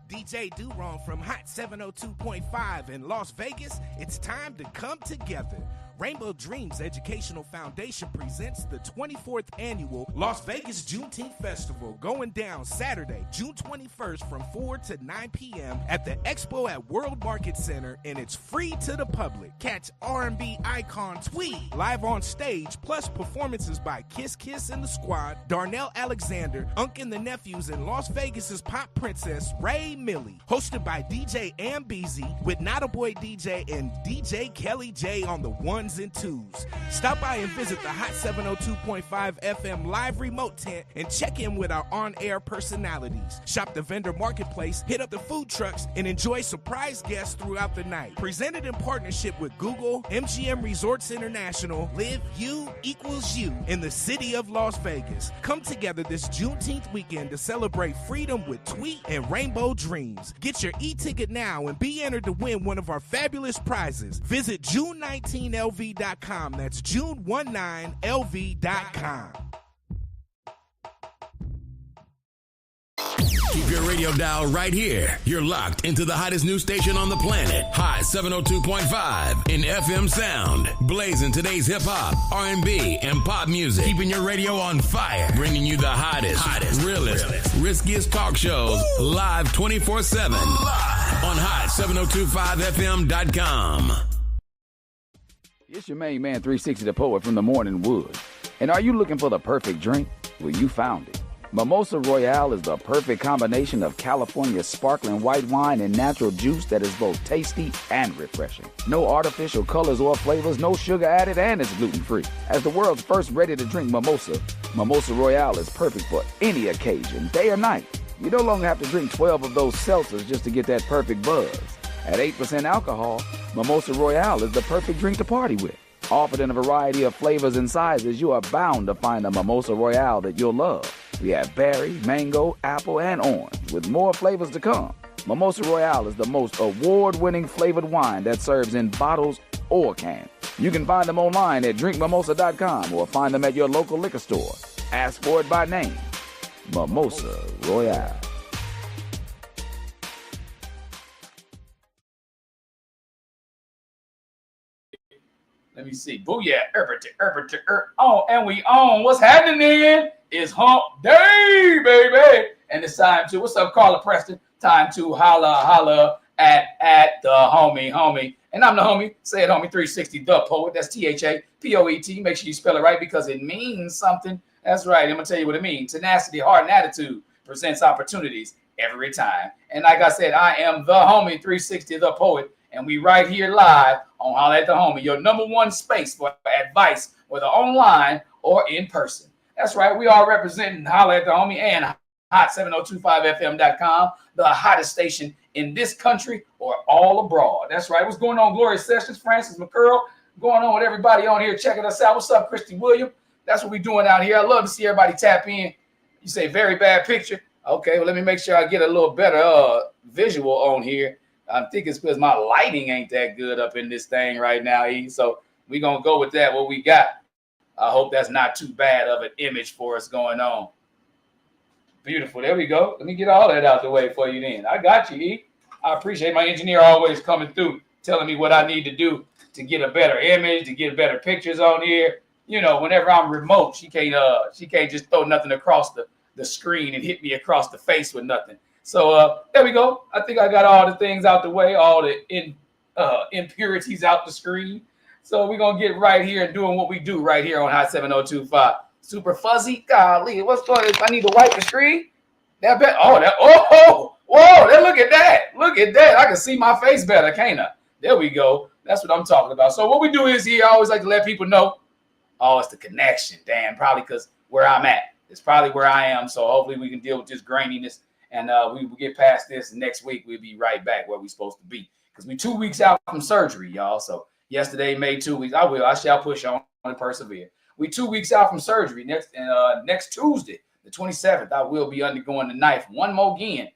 DJ Durong from Hot 702.5 in Las Vegas, it's time to come together. Rainbow Dreams Educational Foundation presents the 24th annual Las Vegas Juneteenth Festival going down Saturday, June 21st from 4 to 9 p.m. at the Expo at World Market Center, and it's free to the public. Catch R&B icon Tweed live on stage, plus performances by Kiss Kiss and the Squad, Darnell Alexander, Unk and the Nephews, and Las Vegas's pop princess Ray Millie. Hosted by DJ Ambeezy with Not a Boy DJ and DJ Kelly J on the ones and twos. Stop by and visit the Hot 702.5 FM live remote tent and check in with our on-air personalities. Shop the vendor marketplace, hit up the food trucks, and enjoy surprise guests throughout the night. Presented in partnership with Google, MGM Resorts International, Live You Equals You in the city of Las Vegas. Come together this Juneteenth weekend to celebrate freedom with Tweet and Rainbow Dreams. Get your e-ticket now and be entered to win one of our fabulous prizes. Visit June19LV.com. That's June19LV.com. Keep your radio dial right here. You're locked into the hottest news station on the planet. Hot 702.5 in FM sound. Blazing today's hip-hop, R&B, and pop music. Keeping your radio on fire. Bringing you the hottest, realest, riskiest talk shows live 24/7 on hot7025fm.com. It's your main man, 360 the Poet from the Morning Wood. And are you looking for the perfect drink? Well, you found it. Mimosa Royale is the perfect combination of California sparkling white wine and natural juice that is both tasty and refreshing. No artificial colors or flavors, no sugar added, and it's gluten-free. As the world's first ready-to-drink mimosa, Mimosa Royale is perfect for any occasion, day or night. You no longer have to drink 12 of those seltzers just to get that perfect buzz. At 8% alcohol, Mimosa Royale is the perfect drink to party with. Offered in a variety of flavors and sizes, you are bound to find a Mimosa Royale that you'll love. We have berry, mango, apple, and orange, with more flavors to come. Mimosa Royale is the most award-winning flavored wine that serves in bottles or cans. You can find them online at drinkmimosa.com or find them at your local liquor store. Ask for it by name. Mimosa Royale. Let me see. Booyah. Oh, and we on. What's happening is hump day, baby. And it's time to, what's up, Carla Preston? Time to holla at the homie. And I'm the homie. Say it, homie, 360 the Poet. That's THAPOET. Make sure you spell it right because it means something. That's right. I'm going to tell you what it means. Tenacity, heart, and attitude presents opportunities every time. And like I said, I am the homie, 360 the Poet. And we right here live on Holla at the Homie, your number one space for advice, whether online or in person. That's right. We are representing Holla at the Homie and hot7025fm.com, the hottest station in this country or all abroad. That's right. What's going on, Glorious Sessions? Francis McCurl, going on with everybody on here checking us out. What's up, Christy William? That's what we're doing out here. I love to see everybody tap in. You say very bad picture. Okay, well, let me make sure I get a little better visual on here. I think it's because my lighting ain't that good up in this thing right now, E. So we're going to go with that, what we got. I hope that's not too bad of an image for us going on. Beautiful. There we go. Let me get all that out the way for you then. I got you, E. I appreciate my engineer always coming through, telling me what I need to do to get a better image, to get better pictures on here. You know, whenever I'm remote, she can't just throw nothing across the screen and hit me across the face with nothing. So there we go. I think I got all the things out the way, all the impurities out the screen. So we're going to get right here and doing what we do right here on Hot 7025. Super fuzzy. Golly, what's going on? I need to wipe the screen. Whoa, look at that. Look at that. I can see my face better, can't I? There we go. That's what I'm talking about. So what we do is here, I always like to let people know, it's the connection. Damn, probably because where I'm at. It's probably where I am. So hopefully we can deal with this graininess. And we will get past this. Next week, we'll be right back where we're supposed to be. Because we're 2 weeks out from surgery, y'all. So yesterday made 2 weeks. I shall push on and persevere. We're 2 weeks out from surgery. Next Tuesday, the 27th, I will be undergoing the knife one more again.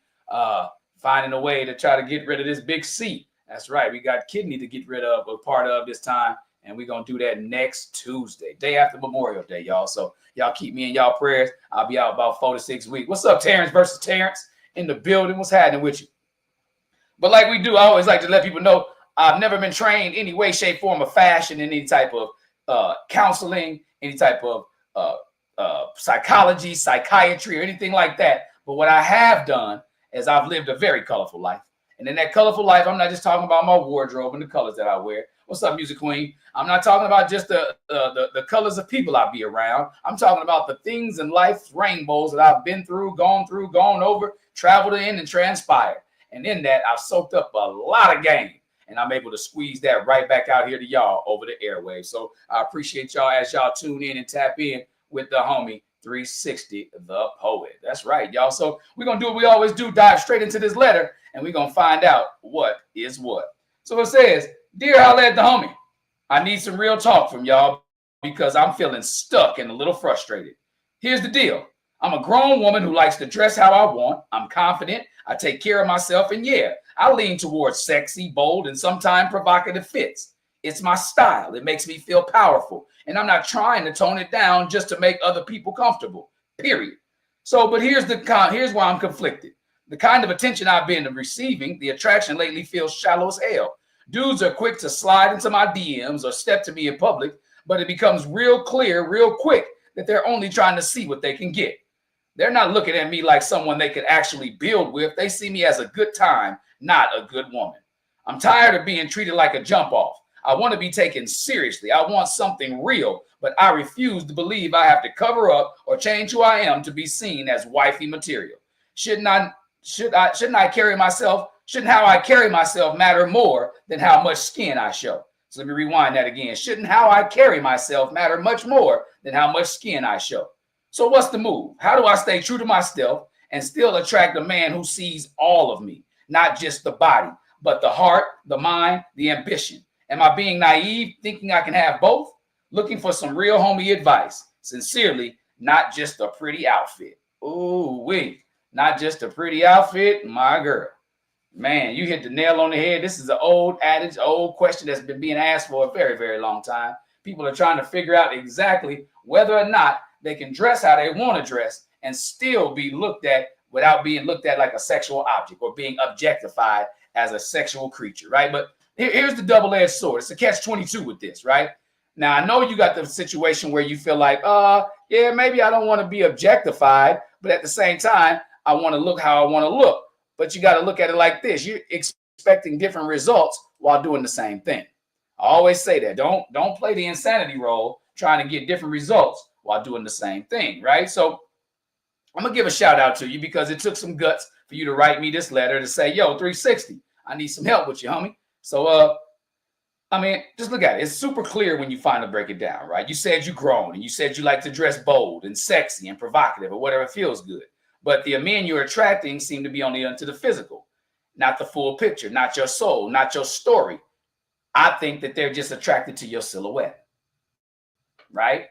Finding a way to try to get rid of this big C. That's right. We got kidney to get rid of, a part of this time. And we're going to do that next Tuesday, day after Memorial Day, y'all. So y'all keep me in y'all prayers. I'll be out about 4 to 6 weeks. What's up, Terrence versus Terrence in the building? What's happening with you? But like we do, I always like to let people know I've never been trained any way, shape, form, or fashion in any type of counseling, any type of psychology, psychiatry, or anything like that. But what I have done is I've lived a very colorful life. And in that colorful life, I'm not just talking about my wardrobe and the colors that I wear. What's up, Music Queen? I'm not talking about just the colors of people I be around. I'm talking about the things in life's rainbows that I've been through, gone over, traveled in, and transpired. And in that, I've soaked up a lot of game. And I'm able to squeeze that right back out here to y'all over the airwaves. So I appreciate y'all as y'all tune in and tap in with the homie 360 the Poet. That's right, y'all. So we're going to do what we always do, dive straight into this letter, and we're going to find out what is what. So it says, Dear Holla at the Homie, I need some real talk from y'all because I'm feeling stuck and a little frustrated. Here's the deal. I'm a grown woman who likes to dress how I want. I'm confident. I take care of myself. And yeah, I lean towards sexy, bold, and sometimes provocative fits. It's my style. It makes me feel powerful. And I'm not trying to tone it down just to make other people comfortable, period. So, but here's why I'm conflicted. The kind of attention I've been receiving, the attraction lately feels shallow as hell. Dudes are quick to slide into my DMs or step to me in public, but it becomes real clear, real quick that they're only trying to see what they can get. They're not looking at me like someone they could actually build with. They see me as a good time, not a good woman. I'm tired of being treated like a jump off. I want to be taken seriously. I want something real, but I refuse to believe I have to cover up or change who I am to be seen as wifey material. Shouldn't I carry myself? Shouldn't how I carry myself matter more than how much skin I show? So let me rewind that again. Shouldn't how I carry myself matter much more than how much skin I show? So what's the move? How do I stay true to myself and still attract a man who sees all of me, not just the body, but the heart, the mind, the ambition? Am I being naive, thinking I can have both? Looking for some real homie advice. Sincerely, not just a pretty outfit. Ooh, wait, not just a pretty outfit, my girl. Man, you hit the nail on the head. This is an old adage, old question that's been being asked for a very, very long time. People are trying to figure out exactly whether or not they can dress how they want to dress and still be looked at without being looked at like a sexual object or being objectified as a sexual creature, right? But here's the double-edged sword. It's a catch-22 with this, right? Now, I know you got the situation where you feel like, yeah, maybe I don't want to be objectified, but at the same time, I want to look how I want to look. But you got to look at it like this. You're expecting different results while doing the same thing. I always say that. Don't play the insanity role trying to get different results while doing the same thing, right? So I'm going to give a shout out to you because it took some guts for you to write me this letter to say, yo, 360, I need some help with you, homie. So, I mean, just look at it. It's super clear when you finally break it down, right? You said you're grown and you said you like to dress bold and sexy and provocative or whatever feels good. But the men you're attracting seem to be only into the physical, not the full picture, not your soul, not your story. I think that they're just attracted to your silhouette, right?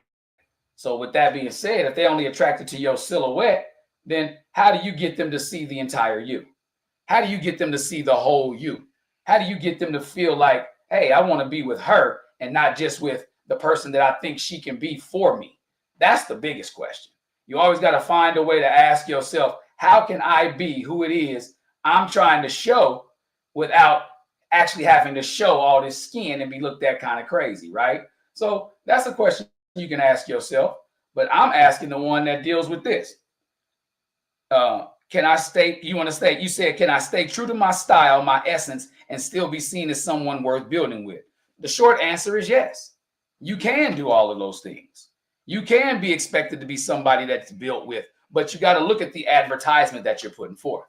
So with that being said, if they're only attracted to your silhouette, then how do you get them to see the entire you? How do you get them to see the whole you? How do you get them to feel like, hey, I want to be with her and not just with the person that I think she can be for me? That's the biggest question. You always got to find a way to ask yourself, how can I be who it is I'm trying to show without actually having to show all this skin and be looked at kind of crazy, right? So that's a question you can ask yourself, but I'm asking the one that deals with this. Can I stay, you said, can I stay true to my style, my essence, and still be seen as someone worth building with? The short answer is yes. You can do all of those things. You can be expected to be somebody that's built with, but you got to look at the advertisement that you're putting forth.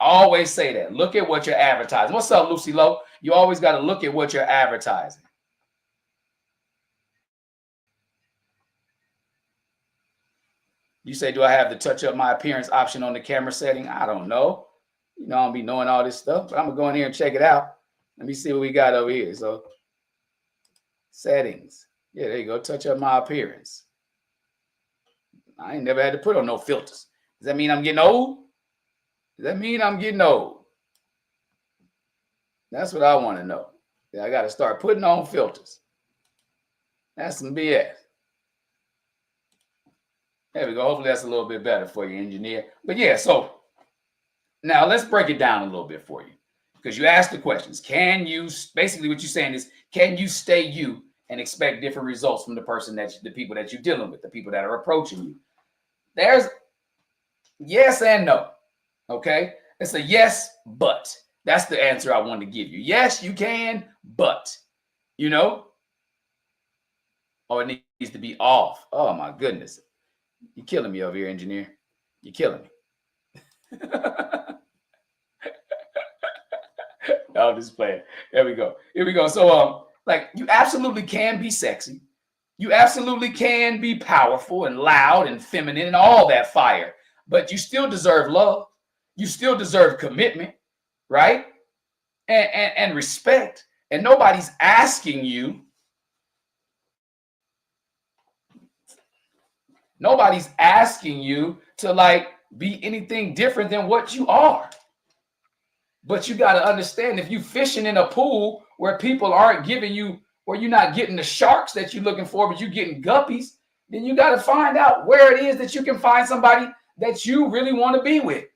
I always say that. Look at what you're advertising. What's up, Lucy Lowe? You always got to look at what you're advertising. You say, do I have the touch up my appearance option on the camera setting? I don't know. You know, I don't be knowing all this stuff, but I'm going to go in here and check it out. Let me see what we got over here. So settings. Yeah, there you go. Touch up my appearance. I ain't never had to put on no filters. Does that mean I'm getting old? Does that mean I'm getting old? That's what I want to know. Yeah, I got to start putting on filters. That's some BS. There we go. Hopefully that's a little bit better for you, engineer. But yeah, so now let's break it down a little bit for you. Because you ask the questions. Can you, basically what you're saying is, can you stay you and expect different results from the people that you're dealing with, the people that are approaching you? There's yes and no. Okay. It's a yes, but. That's the answer I wanted to give you. Yes, you can, but, or it needs to be off. Oh my goodness. You're killing me over here, engineer. You're killing me. No, I'm just playing. There we go. Here we go. So, you absolutely can be sexy. You absolutely can be powerful and loud and feminine and all that fire, but you still deserve love. You still deserve commitment, right? And respect. And nobody's asking you. Nobody's asking you to be anything different than what you are. But you got to understand, if you're fishing in a pool where people aren't giving you, where you're not getting the sharks that you're looking for, but you're getting guppies, then you got to find out where it is that you can find somebody that you really want to be with.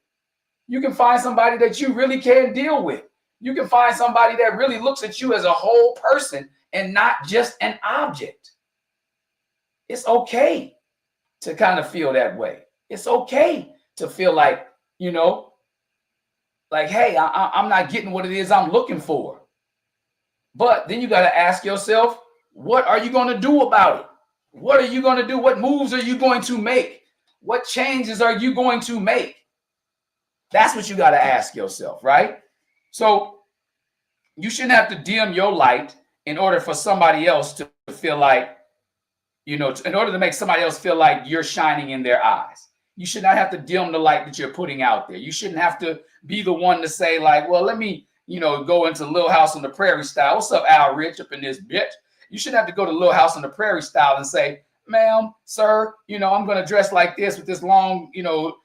You can find somebody that you really can deal with. You can find somebody that really looks at you as a whole person and not just an object. It's okay to kind of feel that way. It's okay to feel like, hey, I'm not getting what it is I'm looking for. But then you got to ask yourself, what are you going to do about it? What are you going to do? What moves are you going to make? What changes are you going to make? That's what you got to ask yourself, right? So you shouldn't have to dim your light in order for somebody else to feel like, in order to make somebody else feel like you're shining in their eyes. You should not have to dim the light that you're putting out there. You shouldn't have to be the one to say well, let me, go into Little House on the Prairie style. What's up, Al Rich, up in this bitch? You shouldn't have to go to Little House on the Prairie style and say, ma'am, sir, I'm going to dress like this with this long,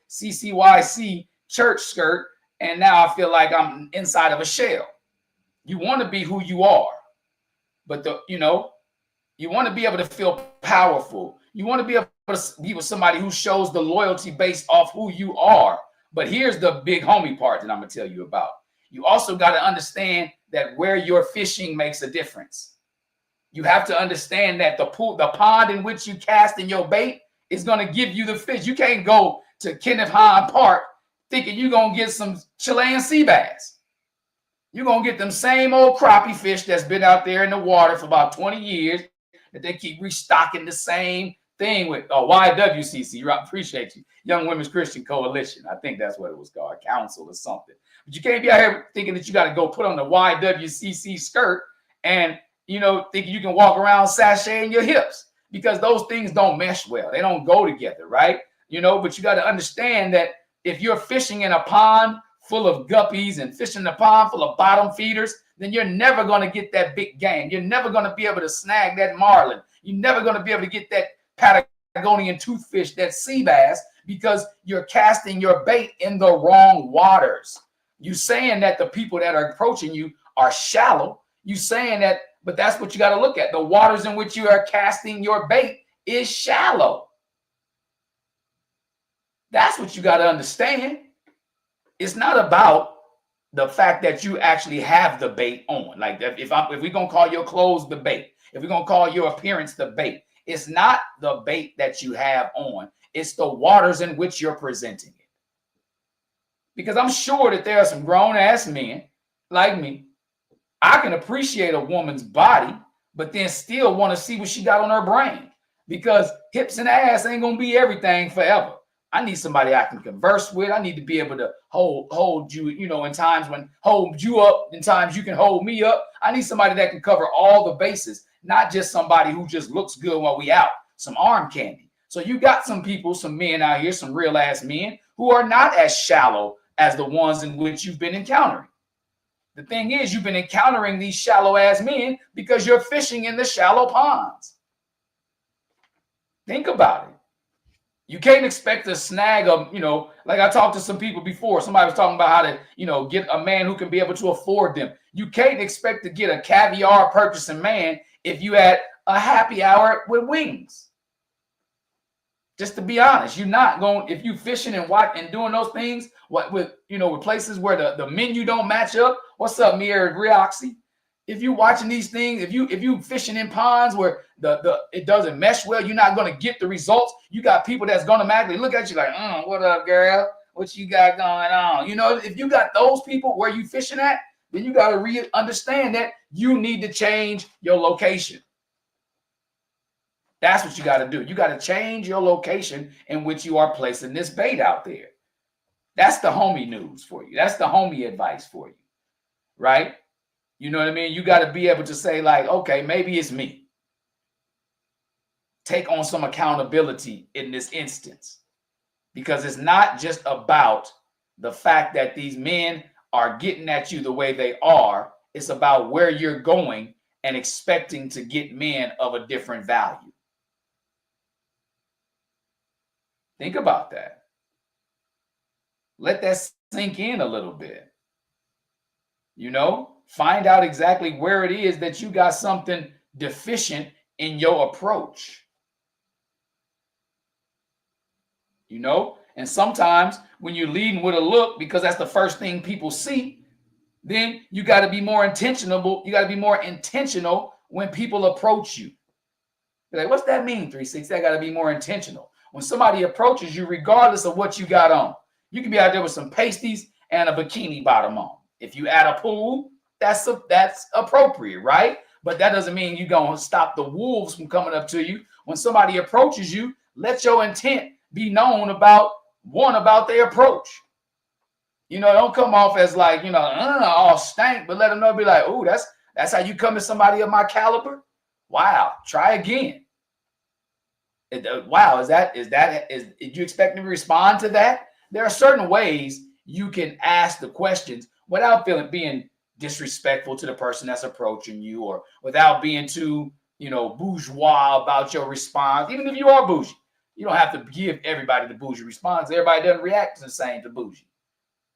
CCYC church skirt. And now I feel like I'm inside of a shell. You want to be who you are. But you want to be able to feel powerful. You want to be able to be with somebody who shows the loyalty based off who you are. But here's the big homie part that I'm going to tell you about. You also got to understand that where you're fishing makes a difference. You have to understand that the pond in which you cast in your bait is going to give you the fish. You can't go to Kenneth Hahn Park thinking you're going to get some Chilean sea bass. You're going to get them same old crappie fish that's been out there in the water for about 20 years that they keep restocking the same thing with. YWCC, right? Appreciate you. Young Women's Christian Coalition. I think that's what it was called, council or something. But you can't be out here thinking that you got to go put on the YWCC skirt and, thinking you can walk around sashaying your hips, because those things don't mesh well. They don't go together, right? But you got to understand that if you're fishing in a pond full of guppies and fishing in a pond full of bottom feeders, then you're never going to get that big game. You're never going to be able to snag that marlin. You're never going to be able to get that Patagonian toothfish, that sea bass, because you're casting your bait in the wrong waters. You saying that the people that are approaching you are shallow. You saying that, but that's what you got to look at. The waters in which you are casting your bait is shallow. That's what you got to understand. It's not about the fact that you actually have the bait on. Like if we're going to call your clothes the bait, if we're going to call your appearance the bait, it's not the bait that you have on. It's the waters in which you're presenting it. Because I'm sure that there are some grown ass men like me. I can appreciate a woman's body, but then still want to see what she got on her brain, because hips and ass ain't going to be everything forever. I need somebody I can converse with. I need to be able to hold you, in times when hold you up, in times you can hold me up. I need somebody that can cover all the bases, not just somebody who just looks good while we out, some arm candy. So you got some people, some men out here, some real ass men who are not as shallow as the ones in which you've been encountering. The thing is, you've been encountering these shallow ass men because you're fishing in the shallow ponds. Think about it. You can't expect to snag like I talked to some people before. Somebody was talking about how to, get a man who can be able to afford them. You can't expect to get a caviar purchasing man if you had a happy hour with wings. Just to be honest, you're not going, if you fishing and doing those things, with places where the menu don't match up. What's up, Mia Rioxy? If you watching these things, if you fishing in ponds where it doesn't mesh well, you're not going to get the results. You got people that's going to magically look at you like, what up, girl? What you got going on? If you got those people where you fishing at, then you got to understand that you need to change your location. That's what you got to do. You got to change your location in which you are placing this bait out there. That's the homie news for you. That's the homie advice for you, right? You know what I mean? You got to be able to say like, okay, maybe it's me. Take on some accountability in this instance, because it's not just about the fact that these men are getting at you the way they are. It's about where you're going and expecting to get men of a different value. Think about that. Let that sink in a little bit. Find out exactly where it is that you got something deficient in your approach. And sometimes when you're leading with a look, because that's the first thing people see, then you got to be more intentional. You got to be more intentional when people approach you. You're like, what's that mean, 360? I got to be more intentional. When somebody approaches you, regardless of what you got on, you can be out there with some pasties and a bikini bottom on. If you at a pool, that's appropriate, right? But that doesn't mean you're going to stop the wolves from coming up to you. When somebody approaches you, let your intent be known about their approach. Don't come off as like, all stank, but let them know, be like, oh, that's how you come to somebody of my caliber? Wow, try again. Wow, is you expecting to respond to that? There are certain ways you can ask the questions without being disrespectful to the person that's approaching you, or without being too, bourgeois about your response. Even if you are bougie, you don't have to give everybody the bougie response. Everybody doesn't react the same to bougie.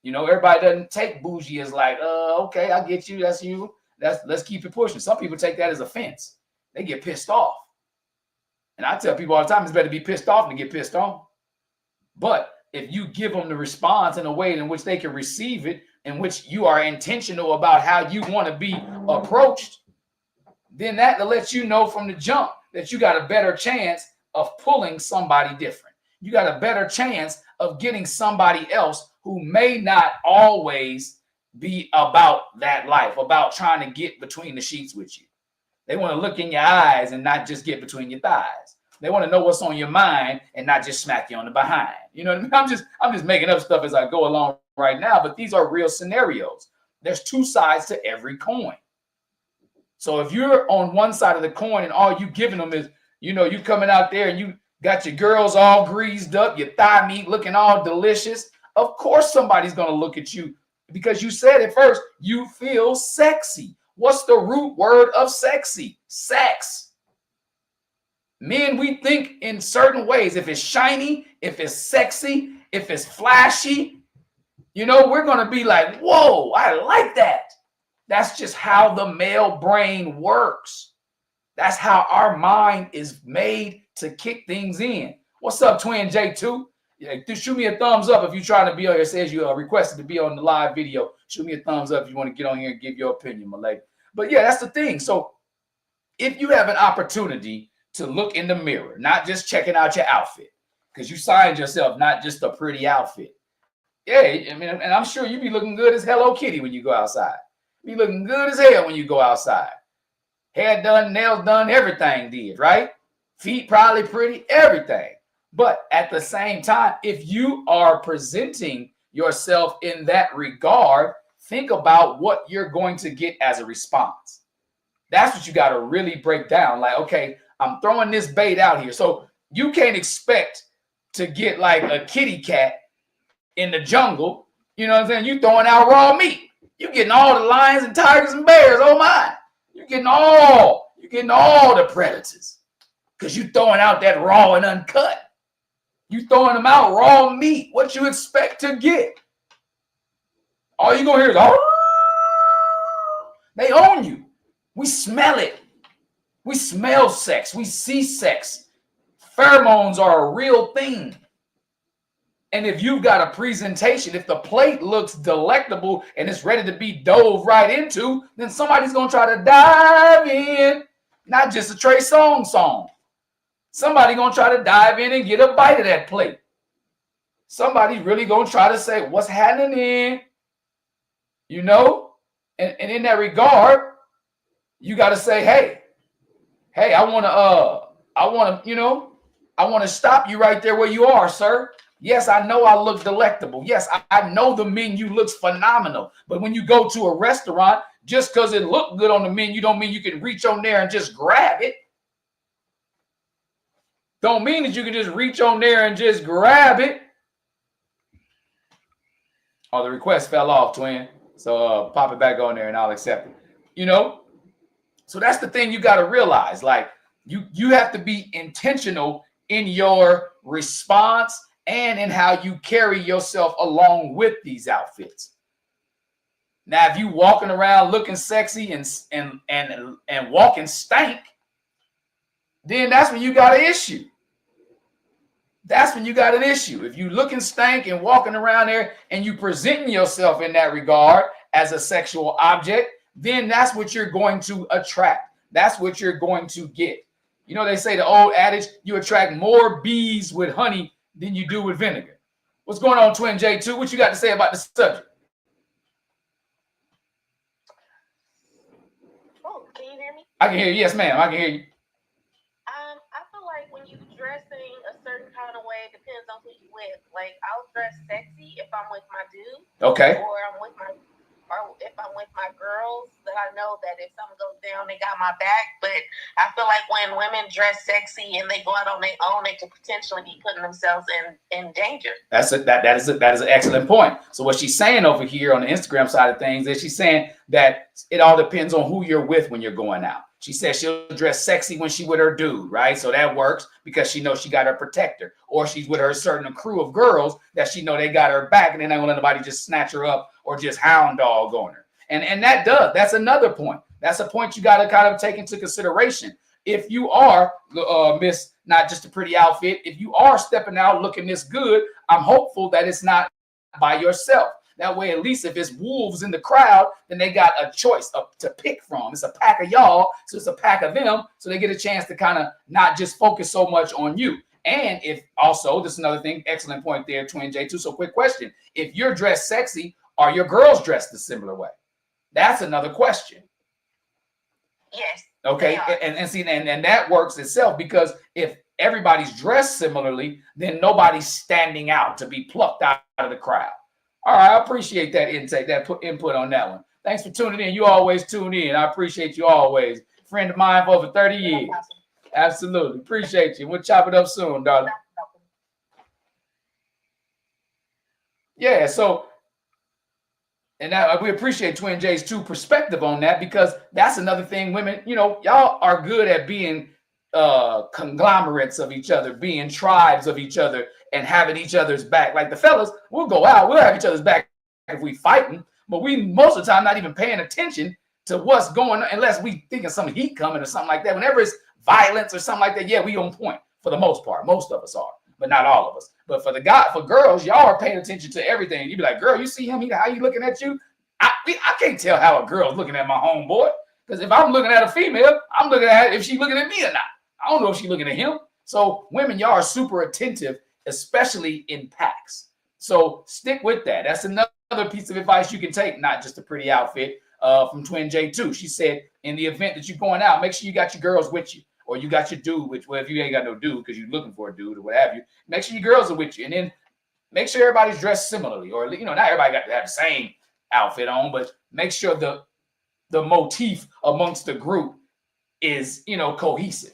Everybody doesn't take bougie as like, okay, I get you. That's you. Let's keep it pushing. Some people take that as offense. They get pissed off. And I tell people all the time, it's better to be pissed off than get pissed on. But if you give them the response in a way in which they can receive it, in which you are intentional about how you want to be approached, then that lets you know from the jump that you got a better chance of pulling somebody different. You got a better chance of getting somebody else who may not always be about that life, about trying to get between the sheets with you. They want to look in your eyes and not just get between your thighs. They want to know what's on your mind and not just smack you on the behind. You know what I mean? I'm just making up stuff as I go along right now, but these are real scenarios. There's two sides to every coin. So if you're on one side of the coin and all you giving them is, you coming out there and you got your girls all greased up, your thigh meat looking all delicious, of course somebody's going to look at you because you said it first, you feel sexy. What's the root word of sexy? Sex. Men, we think in certain ways. If it's shiny, if it's sexy, if it's flashy, we're going to be like, whoa, I like that. That's just how the male brain works. That's how our mind is made to kick things in. What's up, Twin J2? Yeah, shoot me a thumbs up if you're trying to be on here. It says you requested to be on the live video. Shoot me a thumbs up if you want to get on here and give your opinion, my lady. But yeah, that's the thing. So if you have an opportunity to look in the mirror, not just checking out your outfit, because you signed yourself, not just a pretty outfit. Yeah, I mean, and I'm sure you be looking good as Hello Kitty when you go outside. You be looking good as hell when you go outside. Hair done, nails done, everything did, right? Feet probably pretty, everything. But at the same time, if you are presenting yourself in that regard, think about what you're going to get as a response. That's what you got to really break down. Like, okay, I'm throwing this bait out here. So you can't expect to get like a kitty cat in the jungle. You know what I'm saying? You throwing out raw meat. You getting all the lions and tigers and bears. Oh my. You're getting all the predators. Because you throwing out that raw and uncut. You throwing them out raw meat. What you expect to get? All you gonna hear is, oh, they own you. We smell it. We smell sex. We see sex Pheromones are a real thing. And if you've got a presentation, if the plate looks delectable and it's ready to be dove right into, then somebody's going to try to dive in, not just a Trey Songz song. Somebody going to try to dive in and get a bite of that plate. Somebody's really going to try to say, what's happening? You know? And in that regard, you got to say, hey, I want to stop you right there where you are, sir. Yes, I know I look delectable. Yes, I know the menu looks phenomenal. But when you go to a restaurant, just because it looked good on the menu don't mean you can reach on there and just grab it. Don't mean that you can just reach on there and just grab it. Oh, the request fell off, twin. So pop it back on there and I'll accept it. You know? So that's the thing you got to realize. Like, you have to be intentional in your response and in how you carry yourself along with these outfits. Now, if you walking around looking sexy and walking stank, then that's when you got an issue. That's when you got an issue. If you looking stank and walking around there and you presenting yourself in that regard as a sexual object, then that's what you're going to attract. That's what you're going to get. You know, they say the old adage, you attract more bees with honey than you do with vinegar. What's going on, Twin J2? What you got to say about the subject? Oh, can you hear me? I can hear you. Yes, ma'am. I can hear you. I feel like when you dressing a certain kind of way, it depends on who you with. Like, I'll dress sexy if I'm with my dude. Okay. Or if I'm with my girls, that I know that if something goes down, they got my back. But I feel like when women dress sexy and they go out on their own, they could potentially be putting themselves in danger. That is an excellent point. So what she's saying over here on the Instagram side of things is she's saying that it all depends on who you're with when you're going out. She says she'll dress sexy when she with her dude, right? So that works because she knows she got her protector. Or she's with her certain crew of girls that she know they got her back and they're not going to let nobody just snatch her up or just hound dog on her. And that's another point. That's a point you got to kind of take into consideration. If you are, Miss, not just a pretty outfit, if you are stepping out looking this good, I'm hopeful that it's not by yourself. That way, at least if it's wolves in the crowd, then they got a choice to pick from. It's a pack of y'all, so it's a pack of them, so they get a chance to kind of not just focus so much on you. And if also, this is another thing, excellent point there, Twin J2. So quick question. If you're dressed sexy, are your girls dressed a similar way? That's another question. Yes. Okay, and that works itself because if everybody's dressed similarly, then nobody's standing out to be plucked out of the crowd. All right, I appreciate that input on that one. Thanks for tuning in. You always tune in. I appreciate you always. Friend of mine for over 30 years. Absolutely. Appreciate you. We'll chop it up soon, darling. Yeah, so, and we appreciate Twin J's too perspective on that because that's another thing women, you know, y'all are good at being conglomerates of each other, being tribes of each other and having each other's back. Like the fellas, we'll go out, we'll have each other's back if we fighting, but we most of the time not even paying attention to what's going on unless we thinking some heat coming or something like that. Whenever it's violence or something like that, yeah, we on point for the most part. Most of us are, but not all of us. But for girls, y'all are paying attention to everything. You be like, girl, you see him? How you looking at you? I can't tell how a girl's looking at my homeboy because if I'm looking at a female, I'm looking at if she's looking at me or not. I don't know if she's looking at him. So women, y'all are super attentive, especially in packs. So stick with that. That's another piece of advice you can take, not just a pretty outfit from Twin J2. She said, in the event that you're going out, make sure you got your girls with you or you got your dude, if you ain't got no dude because you're looking for a dude or what have you, make sure your girls are with you. And then make sure everybody's dressed similarly or, you know, not everybody got to have the same outfit on, but make sure the motif amongst the group is, you know, cohesive.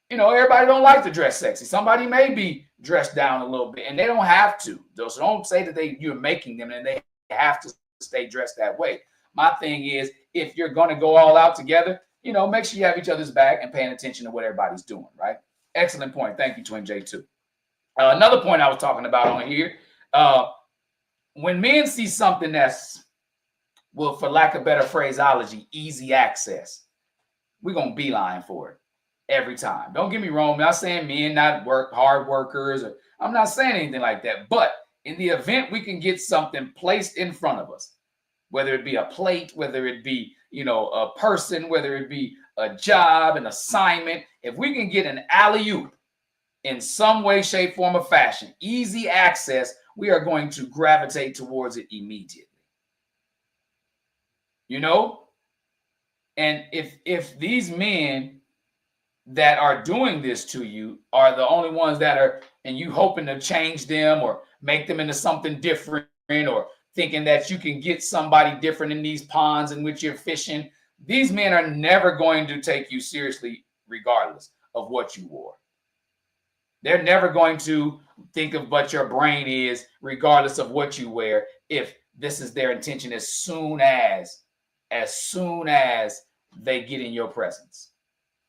You know, everybody don't like to dress sexy. Somebody may be dressed down a little bit, and they don't have to. So don't say that you're making them and they have to stay dressed that way. My thing is, if you're going to go all out together, you know, make sure you have each other's back and paying attention to what everybody's doing, right? Excellent point. Thank you, Twin J2. Another point I was talking about on here, when men see something that's, well, for lack of better phraseology, easy access, we're going to beeline for it. every time. Don't get me wrong. I'm not saying men not hard workers, or I'm not saying anything like that. But in the event we can get something placed in front of us, whether it be a plate, whether it be, a person, whether it be a job, an assignment, if we can get an alley-oop in some way, shape, form, or fashion, easy access, we are going to gravitate towards it immediately. And if these men that are doing this to you are the only ones that are, and you hoping to change them or make them into something different, or thinking that you can get somebody different in these ponds in which you're fishing, these men are never going to take you seriously regardless of what you wore. They're never going to think of what your brain is regardless of what you wear, if this is their intention as soon as they get in your presence.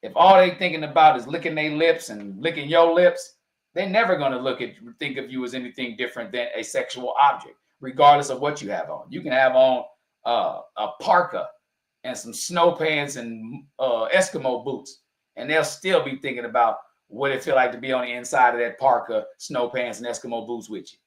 If all they thinking about is licking their lips and licking your lips, they're never going to think of you as anything different than a sexual object, regardless of what you have on. You can have on a parka and some snow pants and Eskimo boots, and they'll still be thinking about what it feel like to be on the inside of that parka, snow pants, and Eskimo boots with you.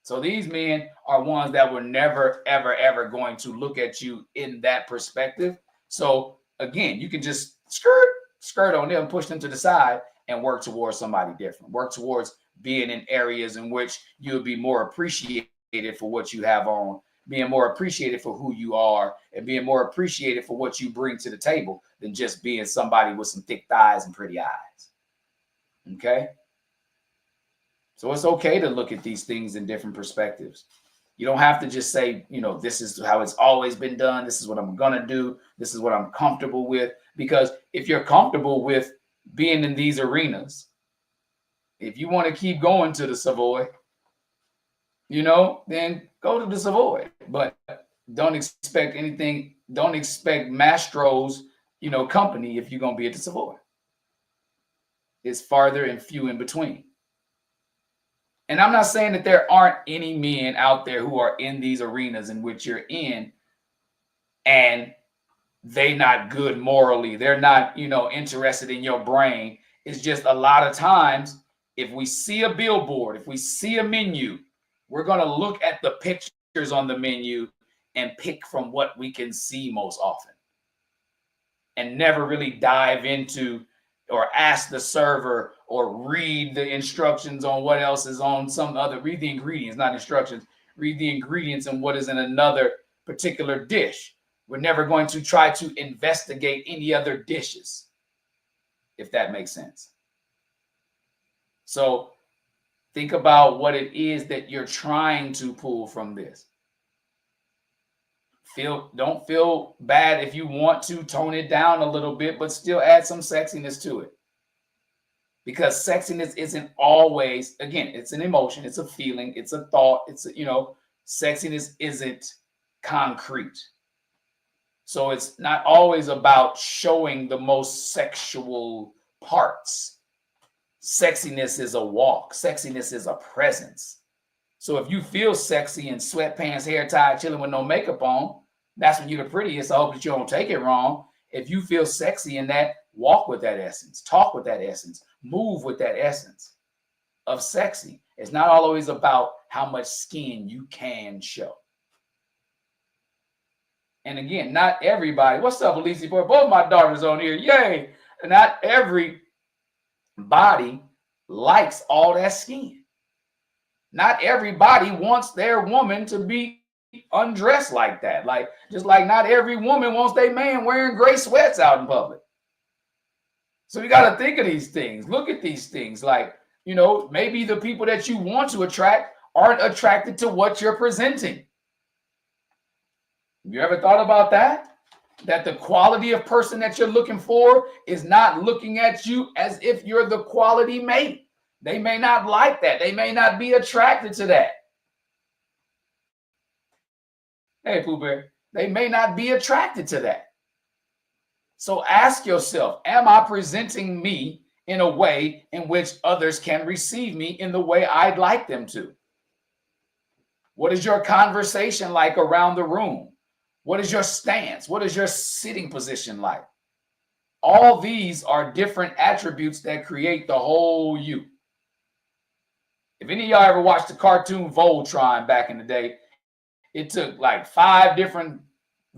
So these men are ones that were never, ever, ever going to look at you in that perspective. So again, you can just skirt on them, push them to the side, and work towards somebody different. Work towards being in areas in which you'll be more appreciated for what you have on, being more appreciated for who you are, and being more appreciated for what you bring to the table than just being somebody with some thick thighs and pretty eyes. Okay? So it's okay to look at these things in different perspectives. You don't have to just say, this is how it's always been done. This is what I'm going to do. This is what I'm comfortable with. Because if you're comfortable with being in these arenas, if you want to keep going to the Savoy, then go to the Savoy. But don't expect anything. Don't expect Mastro's, company if you're going to be at the Savoy. It's farther and few in between. And I'm not saying that there aren't any men out there who are in these arenas in which you're in, and they not good morally. They're not, interested in your brain. It's just a lot of times, if we see a billboard, if we see a menu, we're going to look at the pictures on the menu and pick from what we can see most often, and never really dive into or ask the server or read the instructions on what else is on some other, read the ingredients, not instructions, read the ingredients and what is in another particular dish. We're never going to try to investigate any other dishes, if that makes sense. So think about what it is that you're trying to pull from this. Don't feel bad if you want to tone it down a little bit, but still add some sexiness to it. Because sexiness isn't always, again, it's an emotion, it's a feeling, it's a thought, sexiness isn't concrete. So it's not always about showing the most sexual parts. Sexiness is a walk. Sexiness is a presence. So if you feel sexy in sweatpants, hair tied, chilling with no makeup on, that's when you're the prettiest. I hope that you don't take it wrong. If you feel sexy in that, walk with that essence, talk with that essence, move with that essence of sexy. It's not always about how much skin you can show. And again, not everybody. What's up, Alicia? Boy, both my daughters on here. Yay. Not every body likes all that skin. Not everybody wants their woman to be undressed like that. Just like not every woman wants their man wearing gray sweats out in public. So you got to think of these things. Look at these things. Maybe the people that you want to attract aren't attracted to what you're presenting. You ever thought about that? That the quality of person that you're looking for is not looking at you as if you're the quality mate. They may not like that. They may not be attracted to that. Hey, Pooh Bear. They may not be attracted to that. So ask yourself, am I presenting me in a way in which others can receive me in the way I'd like them to? What is your conversation like around the room? What is your stance? What is your sitting position like? All these are different attributes that create the whole you. If any of y'all ever watched the cartoon Voltron back in the day, it took like 5 different